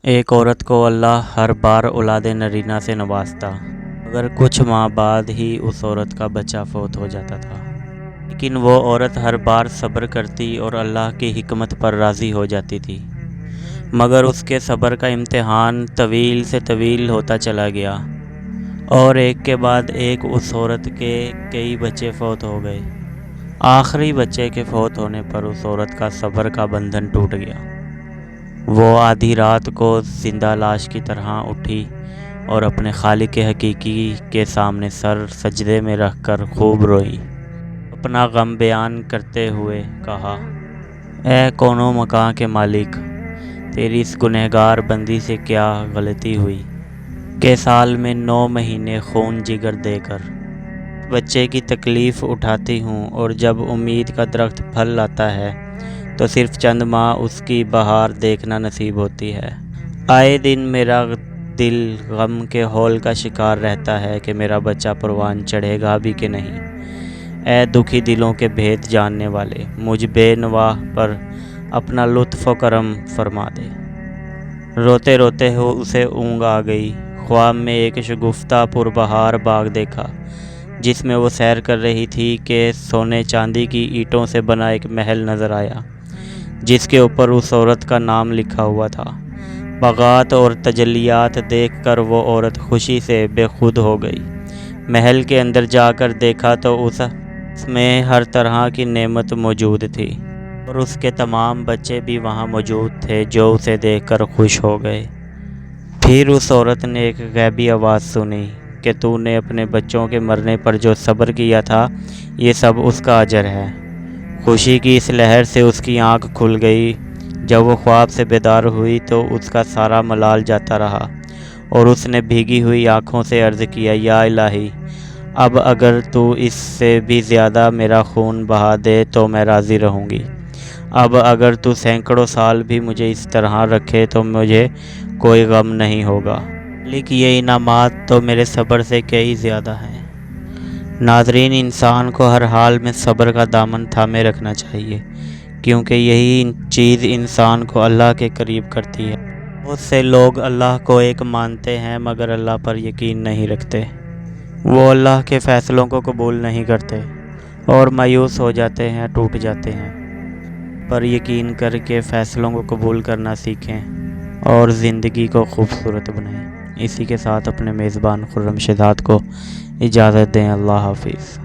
ایک عورت کو اللہ ہر بار اولاد نرینہ سے نوازتا، مگر کچھ ماہ بعد ہی اس عورت کا بچہ فوت ہو جاتا تھا۔ لیکن وہ عورت ہر بار صبر کرتی اور اللہ کی حکمت پر راضی ہو جاتی تھی، مگر اس کے صبر کا امتحان طویل سے طویل ہوتا چلا گیا، اور ایک کے بعد ایک اس عورت کے کئی بچے فوت ہو گئے۔ آخری بچے کے فوت ہونے پر اس عورت کا صبر کا بندھن ٹوٹ گیا۔ وہ آدھی رات کو زندہ لاش کی طرح اٹھی اور اپنے خالق حقیقی کے سامنے سر سجدے میں رکھ کر خوب روئی۔ اپنا غم بیان کرتے ہوئے کہا، اے کون و مکان کے مالک، تیری اس گنہگار بندی سے کیا غلطی ہوئی کہ سال میں 9 مہینے خون جگر دے کر بچے کی تکلیف اٹھاتی ہوں، اور جب امید کا درخت پھل لاتا ہے تو صرف چند ماہ اس کی بہار دیکھنا نصیب ہوتی ہے۔ آئے دن میرا دل غم کے ہول کا شکار رہتا ہے کہ میرا بچہ پروان چڑھے گا بھی کہ نہیں۔ اے دکھی دلوں کے بھید جاننے والے، مجھ بے نواح پر اپنا لطف و کرم فرما دے۔ روتے روتے اسے اونگ آ گئی۔ خواب میں ایک شگفتہ پربہار باغ دیکھا، جس میں وہ سیر کر رہی تھی کہ سونے چاندی کی اینٹوں سے بنا ایک محل نظر آیا، جس کے اوپر اس عورت کا نام لکھا ہوا تھا۔ باغات اور تجلیات دیکھ کر وہ عورت خوشی سے بے خود ہو گئی۔ محل کے اندر جا کر دیکھا تو اس میں ہر طرح کی نعمت موجود تھی، اور اس کے تمام بچے بھی وہاں موجود تھے جو اسے دیکھ کر خوش ہو گئے۔ پھر اس عورت نے ایک غیبی آواز سنی کہ تو نے اپنے بچوں کے مرنے پر جو صبر کیا تھا، یہ سب اس کا اجر ہے۔ خوشی کی اس لہر سے اس کی آنکھ کھل گئی۔ جب وہ خواب سے بیدار ہوئی تو اس کا سارا ملال جاتا رہا، اور اس نے بھیگی ہوئی آنکھوں سے عرض کیا، یا الہی، اب اگر تو اس سے بھی زیادہ میرا خون بہا دے تو میں راضی رہوں گی۔ اب اگر تو سینکڑوں سال بھی مجھے اس طرح رکھے تو مجھے کوئی غم نہیں ہوگا۔ لیکن یہ انعامات تو میرے صبر سے کئی زیادہ ہیں۔ ناظرین، انسان کو ہر حال میں صبر کا دامن تھامے رکھنا چاہیے، کیونکہ یہی چیز انسان کو اللہ کے قریب کرتی ہے۔ بہت سے لوگ اللہ کو ایک مانتے ہیں مگر اللہ پر یقین نہیں رکھتے۔ وہ اللہ کے فیصلوں کو قبول نہیں کرتے اور مایوس ہو جاتے ہیں، ٹوٹ جاتے ہیں۔ پر یقین کر کے فیصلوں کو قبول کرنا سیکھیں اور زندگی کو خوبصورت بنائیں۔ اسی کے ساتھ اپنے میزبان خرم شہزاد کو اجازت دیں۔ اللہ حافظ۔